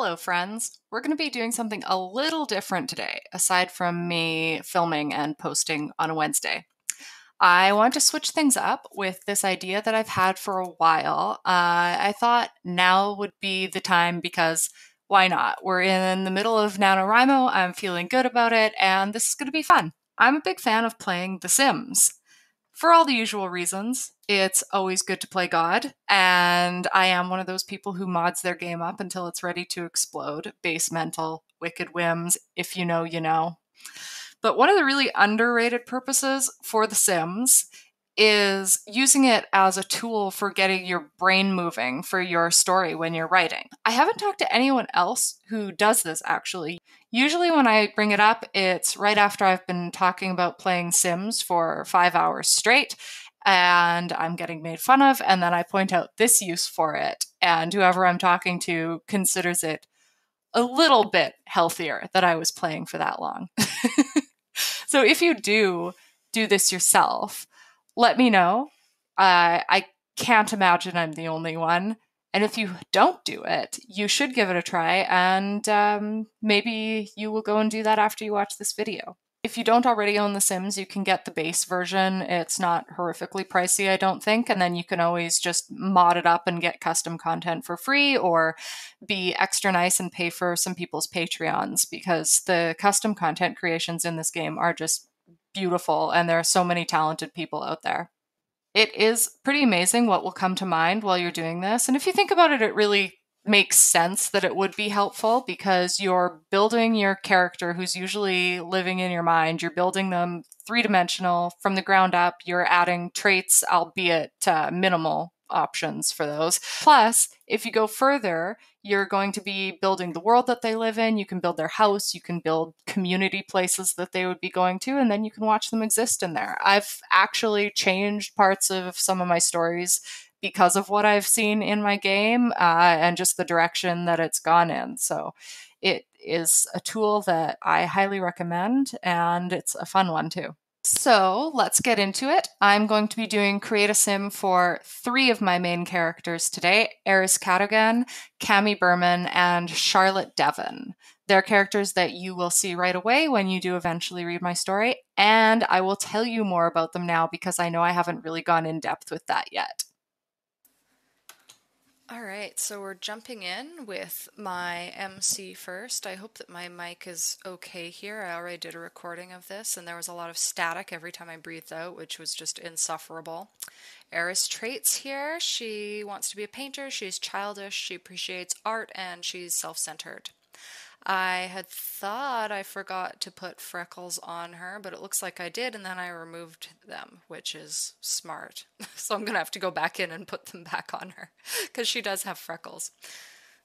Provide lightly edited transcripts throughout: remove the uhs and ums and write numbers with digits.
Hello, friends. We're going to be doing something a little different today, aside from me filming and posting on a Wednesday. I want to switch things up with this idea that I've had for a while. I thought now would be the time because why not? We're in the middle of NaNoWriMo. I'm feeling good about it, and this is going to be fun. I'm a big fan of playing The Sims. For all the usual reasons, it's always good to play God, and I am one of those people who mods their game up until it's ready to explode. Base mental, wicked whims, if you know, you know. But one of the really underrated purposes for The Sims is using it as a tool for getting your brain moving for your story when you're writing. I haven't talked to anyone else who does this actually. Usually when I bring it up, it's right after I've been talking about playing Sims for 5 hours straight and I'm getting made fun of, and then I point out this use for it, and whoever I'm talking to considers it a little bit healthier that I was playing for that long. So if you do this yourself, let me know. I can't imagine I'm the only one. And if you don't do it, you should give it a try, and maybe you will go and do that after you watch this video. If you don't already own The Sims, you can get the base version. It's not horrifically pricey, I don't think, and then you can always just mod it up and get custom content for free, or be extra nice and pay for some people's Patreons, because the custom content creations in this game are just beautiful, and there are so many talented people out there. It is pretty amazing what will come to mind while you're doing this, and if you think about it, it really makes sense that it would be helpful, because you're building your character who's usually living in your mind. You're building them three-dimensional from the ground up. You're adding traits, albeit minimal options for those. Plus, if you go further, you're going to be building the world that they live in. You can build their house, you can build community places that they would be going to, and then you can watch them exist in there. I've actually changed parts of some of my stories because of what I've seen in my game and just the direction that it's gone in. So it is a tool that I highly recommend, and it's a fun one too. So let's get into it. I'm going to be doing Create a Sim for 3 of my main characters today: Aeres Cadogan, Cami Berman, and Charlotte Devon. They're characters that you will see right away when you do eventually read my story, and I will tell you more about them now because I know I haven't really gone in depth with that yet. Alright, so we're jumping in with my MC first. I hope that my mic is okay here. I already did a recording of this, and there was a lot of static every time I breathed out, which was just insufferable. Eris traits here. She wants to be a painter, she's childish, she appreciates art, and she's self-centered. I had thought I forgot to put freckles on her, but it looks like I did, and then I removed them, which is smart. So I'm going to have to go back in and put them back on her, because she does have freckles.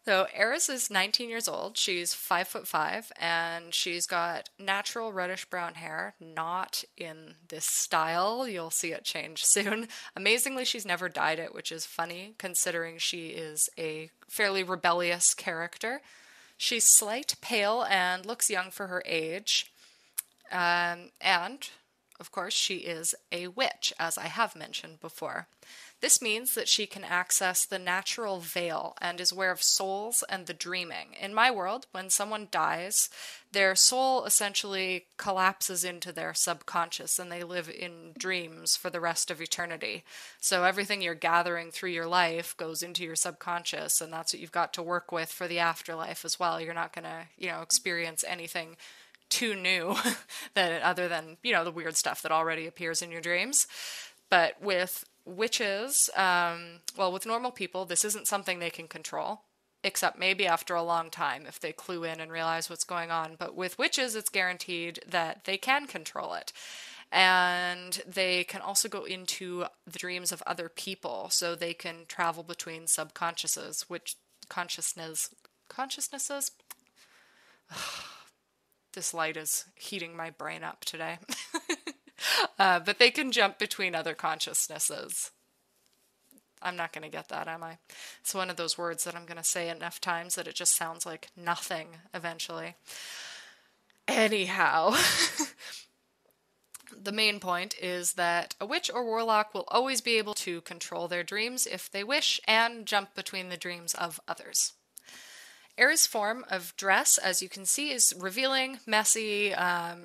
So Eris is 19 years old, she's 5'5", and she's got natural reddish-brown hair, not in this style. You'll see it change soon. Amazingly, she's never dyed it, which is funny, considering she is a fairly rebellious character. She's slight, pale, and looks young for her age. And, of course, she is a witch, as I have mentioned before. This means that she can access the natural veil and is aware of souls and the dreaming. In my world, when someone dies, their soul essentially collapses into their subconscious and they live in dreams for the rest of eternity. So everything you're gathering through your life goes into your subconscious, and that's what you've got to work with for the afterlife as well. You're not going to, experience anything too new that other than, the weird stuff that already appears in your dreams. But with witches, with normal people, this isn't something they can control, except maybe after a long time if they clue in and realize what's going on. But with witches, it's guaranteed that they can control it. And they can also go into the dreams of other people, so they can travel between subconsciouses, consciousnesses? This light is heating my brain up today. But they can jump between other consciousnesses. I'm not going to get that, am I? It's one of those words that I'm going to say enough times that it just sounds like nothing eventually. Anyhow, the main point is that a witch or warlock will always be able to control their dreams if they wish and jump between the dreams of others. Aeres' form of dress, as you can see, is revealing, messy,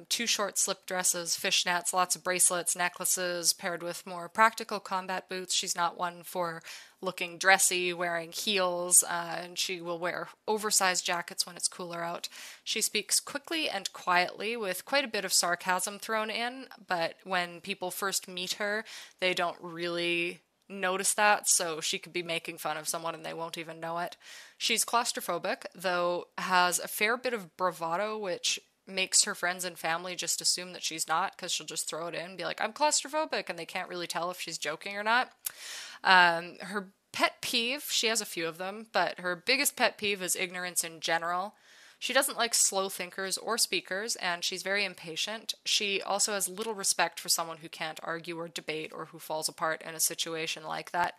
too short slip dresses, fishnets, lots of bracelets, necklaces, paired with more practical combat boots. She's not one for looking dressy, wearing heels, and she will wear oversized jackets when it's cooler out. She speaks quickly and quietly with quite a bit of sarcasm thrown in, but when people first meet her, they don't really notice that, so she could be making fun of someone and they won't even know it. She's claustrophobic, though has a fair bit of bravado, which makes her friends and family just assume that she's not, because she'll just throw it in and be like, I'm claustrophobic, and they can't really tell if she's joking or not. Her pet peeve, she has a few of them, but her biggest pet peeve is ignorance in general. She doesn't like slow thinkers or speakers, and she's very impatient. She also has little respect for someone who can't argue or debate or who falls apart in a situation like that.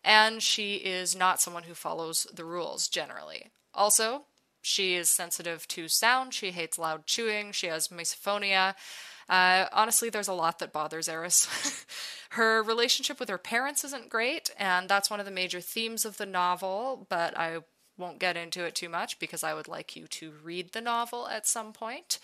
And she is not someone who follows the rules generally. Also, she is sensitive to sound. She hates loud chewing. She has misophonia. Honestly, there's a lot that bothers Eris. Her relationship with her parents isn't great, and that's one of the major themes of the novel, but I won't get into it too much because I would like you to read the novel at some point.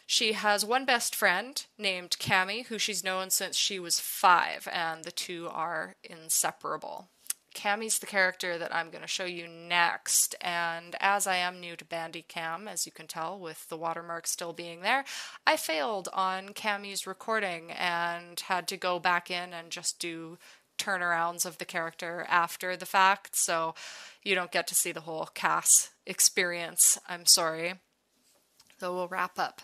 She has one best friend named Cami, who she's known since she was 5, and the two are inseparable. Cami's the character that I'm going to show you next, and as I am new to Bandicam, as you can tell with the watermark still being there, I failed on Cami's recording and had to go back in and just do turnarounds of the character after the fact, so you don't get to see the whole CAS experience. I'm sorry. So we'll wrap up.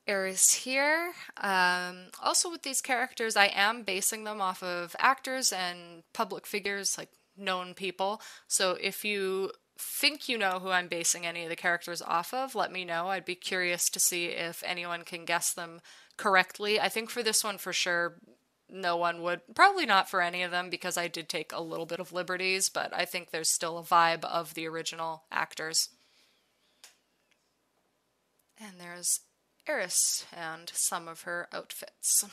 Eris here. Also with these characters, I am basing them off of actors and public figures, like known people. So if you think you know who I'm basing any of the characters off of, let me know. I'd be curious to see if anyone can guess them correctly. I think for this one for sure, no one would. Probably not for any of them because I did take a little bit of liberties, but I think there's still a vibe of the original actors. And there's Eris and some of her outfits.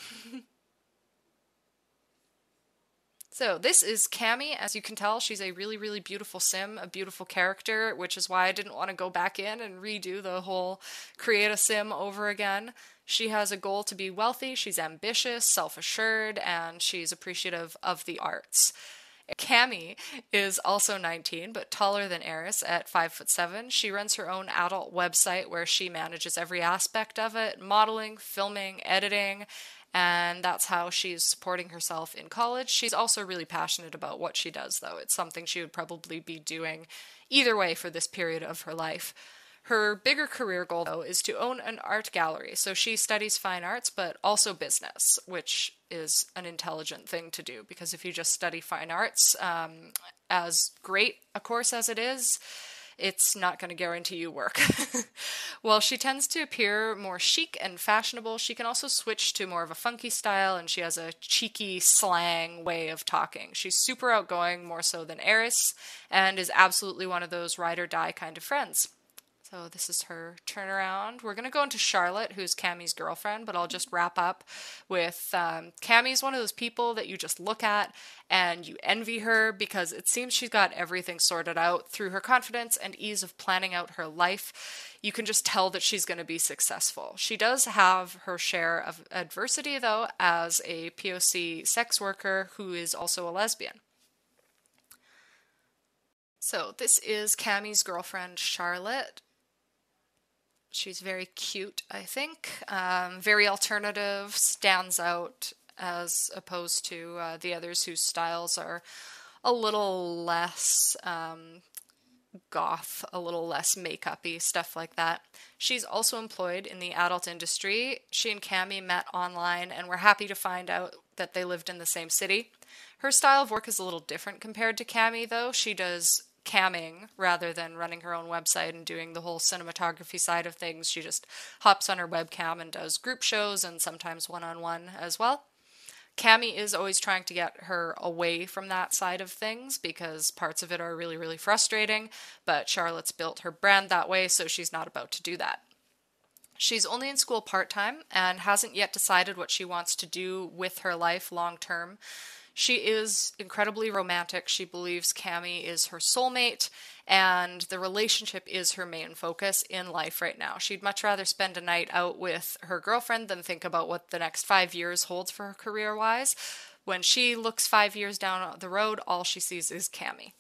So this is Cami. As you can tell, she's a really, really beautiful sim, a beautiful character, which is why I didn't want to go back in and redo the whole create a sim over again. She has a goal to be wealthy, she's ambitious, self-assured, and she's appreciative of the arts. Cami is also 19, but taller than Eris at 5'7". She runs her own adult website where she manages every aspect of it, modeling, filming, editing, and that's how she's supporting herself in college. She's also really passionate about what she does, though. It's something she would probably be doing either way for this period of her life. Her bigger career goal, though, is to own an art gallery. So she studies fine arts, but also business, which is an intelligent thing to do. Because if you just study fine arts, as great a course as it is, it's not going to guarantee you work. While she tends to appear more chic and fashionable, she can also switch to more of a funky style, and she has a cheeky slang way of talking. She's super outgoing, more so than Eris, and is absolutely one of those ride or die kind of friends. So this is her turnaround. We're going to go into Charlotte, who's Cami's girlfriend, but I'll just wrap up with Cami's one of those people that you just look at and you envy her because it seems she's got everything sorted out through her confidence and ease of planning out her life. You can just tell that she's going to be successful. She does have her share of adversity, though, as a POC sex worker who is also a lesbian. So this is Cami's girlfriend, Charlotte. She's very cute, I think. Very alternative, stands out as opposed to the others whose styles are a little less goth, a little less makeup-y, stuff like that. She's also employed in the adult industry. She and Cami met online and were happy to find out that they lived in the same city. Her style of work is a little different compared to Cami, though. She does camming rather than running her own website and doing the whole cinematography side of things. She just hops on her webcam and does group shows and sometimes one-on-one as well. Cami is always trying to get her away from that side of things because parts of it are really, really frustrating, but Charlotte's built her brand that way, so she's not about to do that. She's only in school part-time and hasn't yet decided what she wants to do with her life long-term. She is incredibly romantic. She believes Cami is her soulmate, and the relationship is her main focus in life right now. She'd much rather spend a night out with her girlfriend than think about what the next 5 years holds for her career-wise. When she looks 5 years down the road, all she sees is Cami.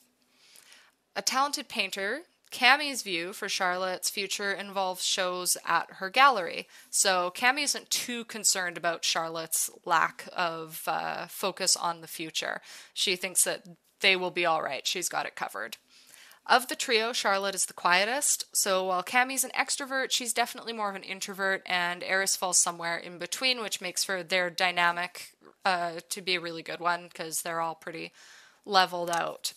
A talented painter, Cami's view for Charlotte's future involves shows at her gallery. So Cami isn't too concerned about Charlotte's lack of focus on the future. She thinks that they will be all right. She's got it covered. Of the trio, Charlotte is the quietest. So while Cami's an extrovert, she's definitely more of an introvert, and Eris falls somewhere in between, which makes for their dynamic to be a really good one because they're all pretty leveled out.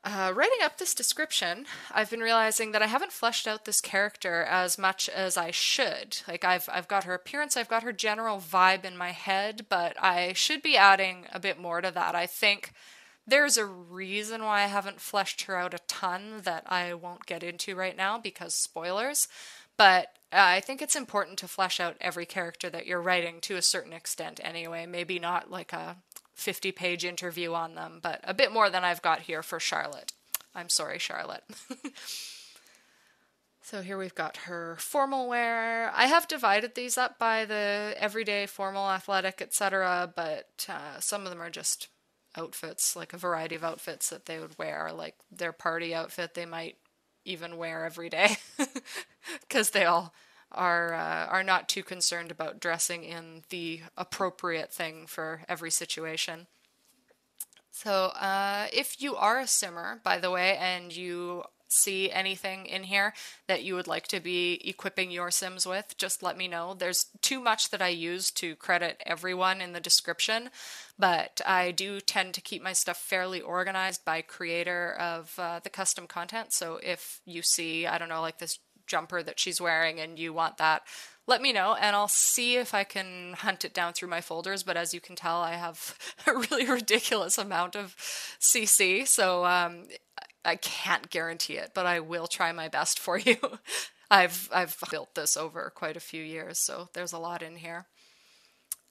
Writing up this description, I've been realizing that I haven't fleshed out this character as much as I should. Like, I've got her appearance, I've got her general vibe in my head, but I should be adding a bit more to that. I think there's a reason why I haven't fleshed her out a ton that I won't get into right now because spoilers. But I think it's important to flesh out every character that you're writing to a certain extent anyway. Maybe not like a 50-page interview on them, but a bit more than I've got here for Charlotte. I'm sorry, Charlotte. So here we've got her formal wear. I have divided these up by the everyday, formal, athletic, etc., but some of them are just outfits, like a variety of outfits that they would wear, like their party outfit they might even wear every day, because they all are not too concerned about dressing in the appropriate thing for every situation. So if you are a simmer, by the way, and you see anything in here that you would like to be equipping your Sims with, just let me know. There's too much that I use to credit everyone in the description, but I do tend to keep my stuff fairly organized by creator of the custom content. So if you see, I don't know, like this jumper that she's wearing and you want that, let me know and I'll see if I can hunt it down through my folders. But as you can tell, I have a really ridiculous amount of CC, so I can't guarantee it, but I will try my best for you. I've built this over quite a few years, so there's a lot in here.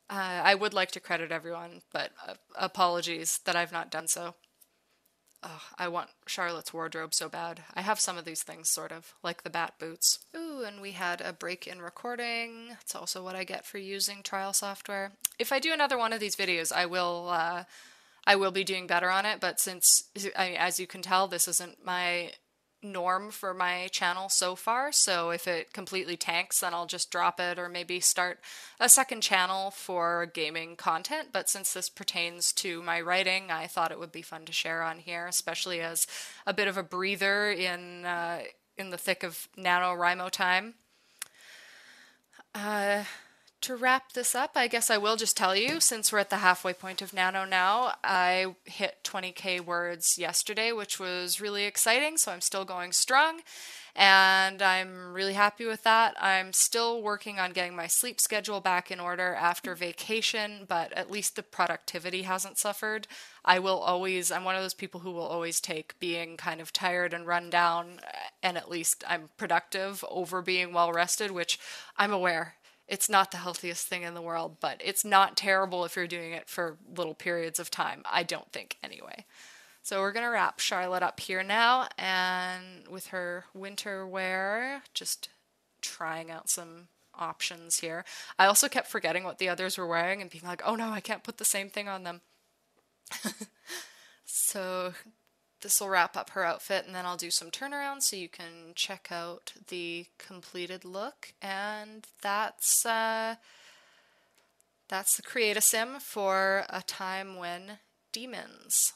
I would like to credit everyone, but apologies that I've not done so. Oh, I want Charlotte's wardrobe so bad. I have some of these things, sort of, like the bat boots. Ooh, and we had a break in recording. That's also what I get for using trial software. If I do another one of these videos, I will be doing better on it, but since, as you can tell, this isn't my norm for my channel so far, so if it completely tanks, then I'll just drop it or maybe start a second channel for gaming content. But since this pertains to my writing, I thought it would be fun to share on here, especially as a bit of a breather in the thick of NaNoWriMo time. To wrap this up, I guess I will just tell you, since we're at the halfway point of Nano now, I hit 20k words yesterday, which was really exciting, so I'm still going strong, and I'm really happy with that. I'm still working on getting my sleep schedule back in order after vacation, but at least the productivity hasn't suffered. I'm one of those people who will always take being kind of tired and run down, and at least I'm productive over being well rested, which I'm aware. It's not the healthiest thing in the world, but it's not terrible if you're doing it for little periods of time. I don't think, anyway. So we're going to wrap Charlotte up here now, and with her winter wear, just trying out some options here. I also kept forgetting what the others were wearing and being like, oh no, I can't put the same thing on them. So this will wrap up her outfit, and then I'll do some turnarounds so you can check out the completed look. And that's the Create a Sim for a time when demons.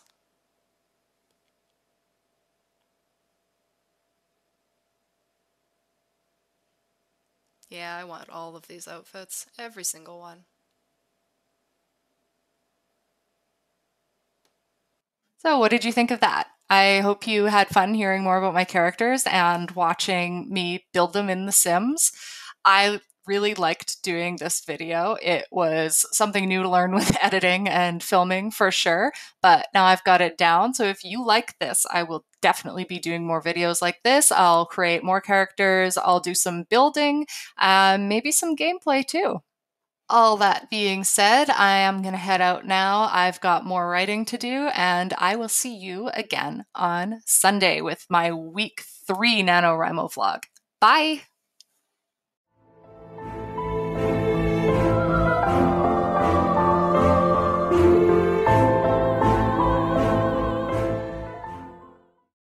Yeah, I want all of these outfits, every single one. So, what did you think of that? I hope you had fun hearing more about my characters and watching me build them in The Sims. I really liked doing this video. It was something new to learn with editing and filming for sure, but now I've got it down. So if you like this, I will definitely be doing more videos like this. I'll create more characters, I'll do some building, maybe some gameplay too. All that being said, I am going to head out now. I've got more writing to do, and I will see you again on Sunday with my week 3 NaNoWriMo vlog. Bye!